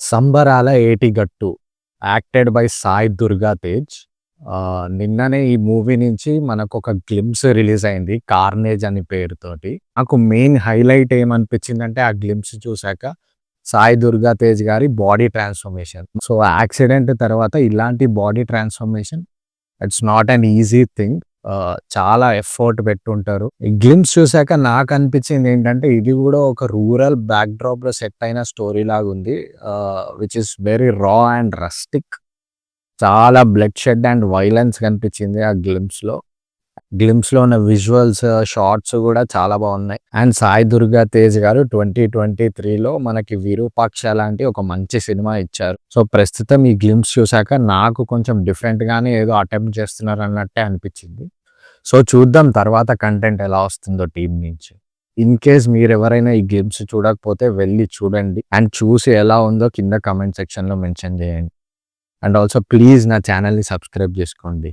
'సంబరాల ఏటిగట్టు' acted by Sai Durga Tej. నిన్ననే ఈ మూవీ నుంచి మనకొక గ్లింప్స్ రిలీజ్ అయింది 'కార్నేజ్' అని పేరుతోటి. నాకు మెయిన్ హైలైట్ ఏమనిపించిందంటే ఆ గ్లింప్స్ చూసాక సాయి దుర్గా తేజ్ గారి బాడీ ట్రాన్స్‌ఫర్మేషన్. సో, యాక్సిడెంట్ తర్వాత ఇలాంటి body transformation it's not an easy thing. చాలా ఎఫర్ట్ పెట్టుంటారు. ఈ గ్లింప్స్ చూసాక నాకనిపించింది ఏంటంటే ఇది కూడా ఒక రూరల్ బ్యాక్‌డ్రాప్‌లో సెట్ అయిన స్టోరీ లాగుంది. విచ్ ఈస్ వెరీ రా అండ్ రస్టిక్. చాలా బ్లడ్ షెడ్ అండ్ వైలెన్స్ కనిపించింది ఆ గ్లింప్స్‌లో ఉన్న విజువల్స్, షాట్స్ కూడా చాలా బాగున్నాయి. అండ్ సాయి దుర్గా తేజ్ గారు 2023లో మనకి 'విరూపాక్ష' లాంటి ఒక మంచి సినిమా ఇచ్చారు. సో, ప్రస్తుతం ఈ గ్లింప్స్ చూసాక నాకు కొంచెం డిఫరెంట్‌గానే ఏదో అటెంప్ట్ చేస్తున్నారు అన్నట్టే అనిపించింది. సో, చూద్దాం తర్వాత కంటెంట్ ఎలా వస్తుందో టీమ్ నుంచి. ఇన్ కేస్ మీరెవరైనా ఈ గ్లింప్స్ చూడకపోతే వెళ్లి చూడండి. అండ్ చూసి ఎలా ఉందో కింద కామెంట్ సెక్షన్‌లో మెన్షన్ చేయండి. అండ్ ఆల్సో ప్లీజ్ నా ఛానల్‌ని సబ్స్క్రైబ్ చేసుకోండి.